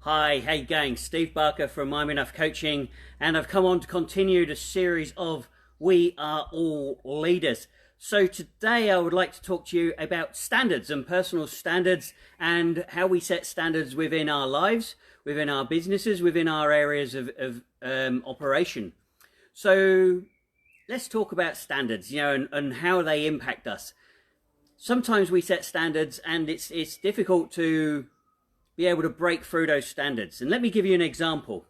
Hi, hey gang, Steve Barker from I'm Enough Coaching, and I've come on to continue the series of We Are All Leaders. So today I would like to talk to you about standards and personal standards and how we set standards within our lives, within our businesses, within our areas of operation. So let's talk about standards, and how they impact us. Sometimes we set standards and it's difficult to be able to break through those standards. And let me give you an example.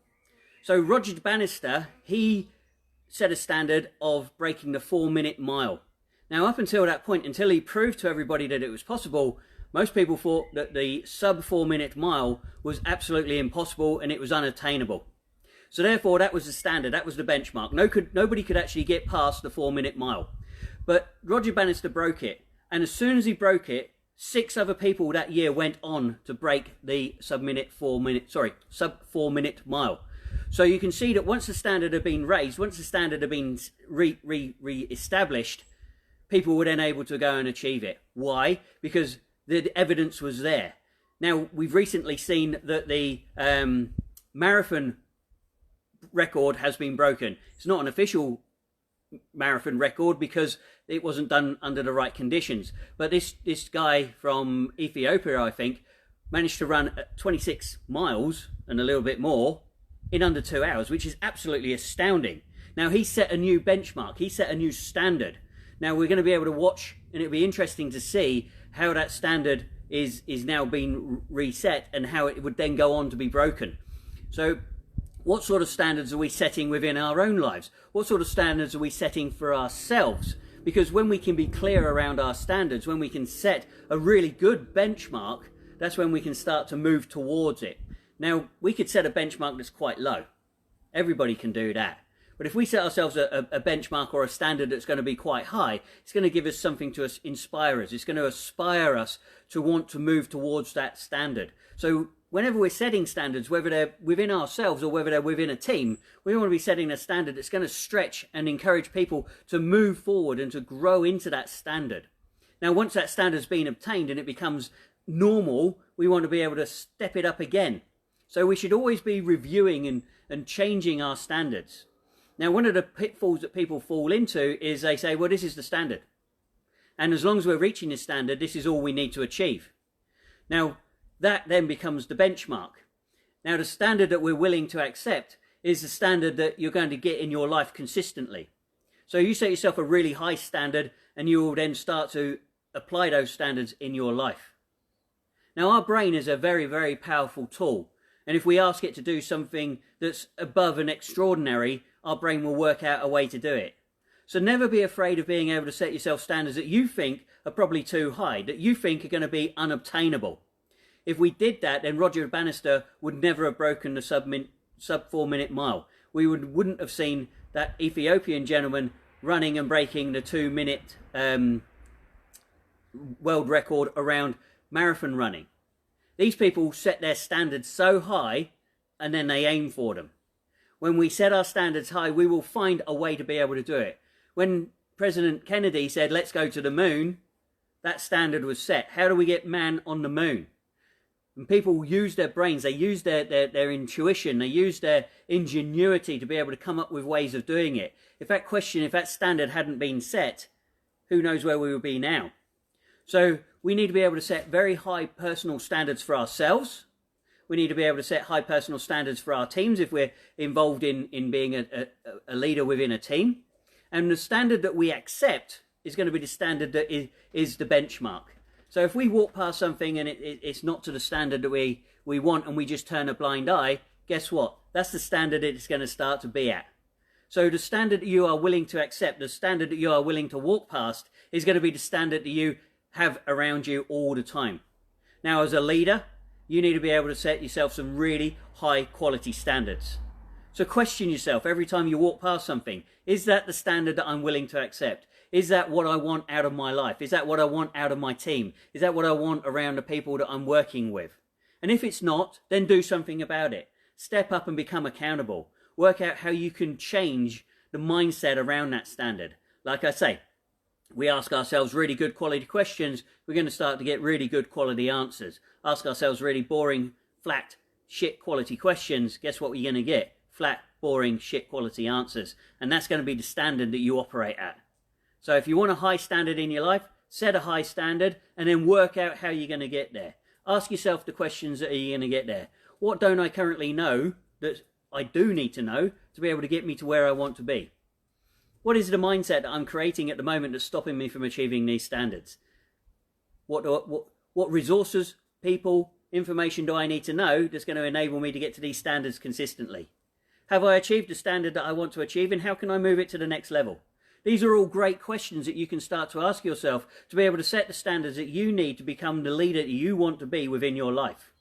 So Roger Bannister, he set a standard of breaking the 4-minute mile. Now, up until that point, until he proved to everybody that it was possible, most people thought that the sub 4-minute mile was absolutely impossible and it was unattainable. So therefore, that was the standard, that was the benchmark. Nobody could actually get past the 4-minute mile. But Roger Bannister broke it. And as soon as he broke it, 6 other people that year went on to break the sub 4-minute mile. So you can see that once the standard had been raised, once the standard had been re-established, people were then able to go and achieve it. Why? Because the evidence was there. Now, we've recently seen that the marathon record has been broken. It's not an official marathon record because it wasn't done under the right conditions, but this guy from Ethiopia, I think, managed to run 26 miles and a little bit more in under 2 hours, which is absolutely astounding. Now, he set a new benchmark, he set a new standard. Now we're going to be able to watch, and it'll be interesting to see how that standard is now being reset and how it would then go on to be broken. So what sort of standards are we setting within our own lives? What sort of standards are we setting for ourselves? Because when we can be clear around our standards, when we can set a really good benchmark, that's when we can start to move towards it. Now, we could set a benchmark that's quite low. Everybody can do that. But if we set ourselves a benchmark or a standard that's going to be quite high, it's going to give us something to inspire us. It's going to inspire us to want to move towards that standard. So whenever we're setting standards, whether they're within ourselves or whether they're within a team, we want to be setting a standard that's going to stretch and encourage people to move forward and to grow into that standard. Now, once that standard's been obtained and it becomes normal, we want to be able to step it up again. So we should always be reviewing and changing our standards. Now, one of the pitfalls that people fall into is they say, well, this is the standard. And as long as we're reaching this standard, this is all we need to achieve. Now, that then becomes the benchmark. Now, the standard that we're willing to accept is the standard that you're going to get in your life consistently. So you set yourself a really high standard and you will then start to apply those standards in your life. Now, our brain is a very, very powerful tool. And if we ask it to do something that's above and extraordinary, our brain will work out a way to do it. So never be afraid of being able to set yourself standards that you think are probably too high, that you think are going to be unobtainable. If we did that, then Roger Bannister would never have broken the sub 4-minute mile. We wouldn't have seen that Ethiopian gentleman running and breaking the 2-minute world record around marathon running. These people set their standards so high and then they aim for them. When we set our standards high, we will find a way to be able to do it. When President Kennedy said, let's go to the moon, that standard was set. How do we get man on the moon? And people use their brains, they use their intuition, they use their ingenuity to be able to come up with ways of doing it. If that standard hadn't been set, who knows where we would be now? So we need to be able to set very high personal standards for ourselves. We need to be able to set high personal standards for our teams if we're involved in being a leader within a team. And the standard that we accept is going to be the standard that is the benchmark. So if we walk past something and it's not to the standard that we want and we just turn a blind eye, guess what? That's the standard it's going to start to be at. So the standard that you are willing to accept, the standard that you are willing to walk past is going to be the standard that you have around you all the time. Now, as a leader, you need to be able to set yourself some really high quality standards. So question yourself every time you walk past something. Is that the standard that I'm willing to accept? Is that what I want out of my life? Is that what I want out of my team? Is that what I want around the people that I'm working with? And if it's not, then do something about it. Step up and become accountable. Work out how you can change the mindset around that standard. Like I say, we ask ourselves really good quality questions, we're going to start to get really good quality answers. Ask ourselves really boring, flat, shit quality questions, guess what you're going to get? Flat, boring, shit quality answers. And that's going to be the standard that you operate at. So if you want a high standard in your life, set a high standard and then work out how you're going to get there. Ask yourself the questions that are you going to get there. What don't I currently know that I do need to know to be able to get me to where I want to be? What is the mindset that I'm creating at the moment that's stopping me from achieving these standards? What resources, people, information do I need to know that's going to enable me to get to these standards consistently? Have I achieved the standard that I want to achieve, and how can I move it to the next level? These are all great questions that you can start to ask yourself to be able to set the standards that you need to become the leader that you want to be within your life.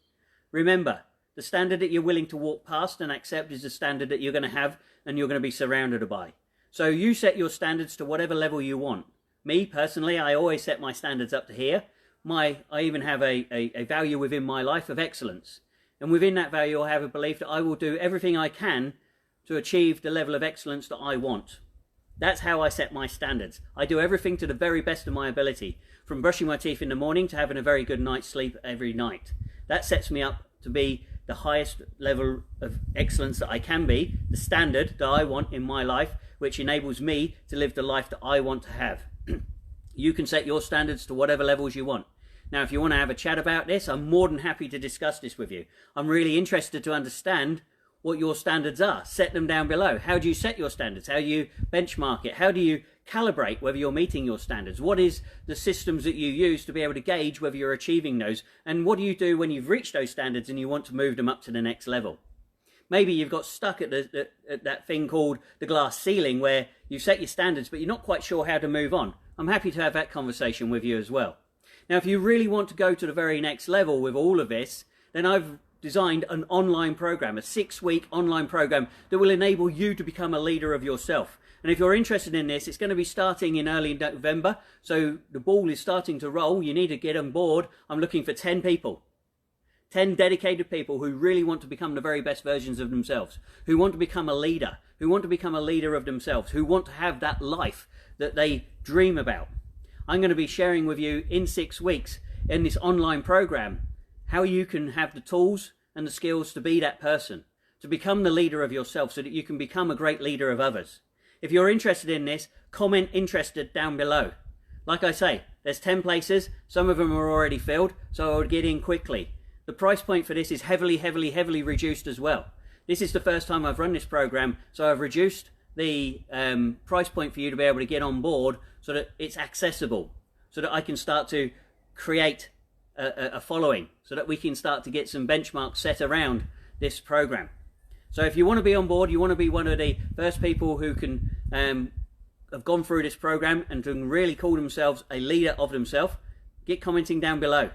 Remember, the standard that you're willing to walk past and accept is the standard that you're going to have and you're going to be surrounded by. So you set your standards to whatever level you want. Me, personally, I always set my standards up to here. I even have a value within my life of excellence. And within that value, I have a belief that I will do everything I can to achieve the level of excellence that I want. That's how I set my standards. I do everything to the very best of my ability, from brushing my teeth in the morning to having a very good night's sleep every night. That sets me up to be the highest level of excellence that I can be, the standard that I want in my life, which enables me to live the life that I want to have. You can set your standards to whatever levels you want. Now, if you want to have a chat about this, I'm more than happy to discuss this with you. I'm really interested to understand what your standards are. Set them down below. How do you set your standards? How do you benchmark it? How do you calibrate whether you're meeting your standards? What is the systems that you use to be able to gauge whether you're achieving those? And what do you do when you've reached those standards and you want to move them up to the next level? Maybe you've got stuck at that thing called the glass ceiling, where you've set your standards but you're not quite sure how to move on. I'm happy to have that conversation with you as well. Now, if you really want to go to the very next level with all of this, then I've designed an online program, a 6-week online program that will enable you to become a leader of yourself. And if you're interested in this, it's going to be starting in early November. So the ball is starting to roll. You need to get on board. I'm looking for 10 people. 10 dedicated people who really want to become the very best versions of themselves, who want to become a leader, who want to become a leader of themselves, who want to have that life that they dream about. I'm going to be sharing with you in 6 weeks in this online program how you can have the tools and the skills to be that person, to become the leader of yourself so that you can become a great leader of others. If you're interested in this, comment interested down below. Like I say, there's 10 places. Some of them are already filled, so I would get in quickly. The price point for this is heavily reduced as well. This is the first time I've run this program, so I've reduced the price point for you to be able to get on board so that it's accessible, so that I can start to create a following, so that we can start to get some benchmarks set around this program. So if you want to be on board, you want to be one of the first people who can have gone through this program and can really call themselves a leader of themselves, get commenting down below.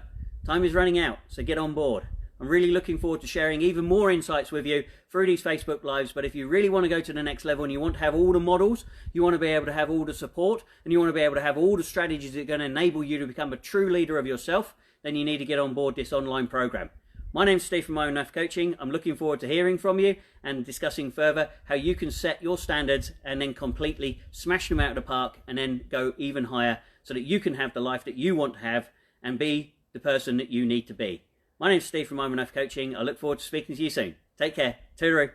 Time is running out, so get on board. I'm really looking forward to sharing even more insights with you through these Facebook Lives. But if you really want to go to the next level and you want to have all the models, you want to be able to have all the support, and you want to be able to have all the strategies that are going to enable you to become a true leader of yourself, then you need to get on board this online program. My name's Steve from My Own Life Coaching. I'm looking forward to hearing from you and discussing further how you can set your standards and then completely smash them out of the park and then go even higher so that you can have the life that you want to have and be the person that you need to be. My name's Steve from My Own Life Coaching. I look forward to speaking to you soon. Take care. Toodaloo.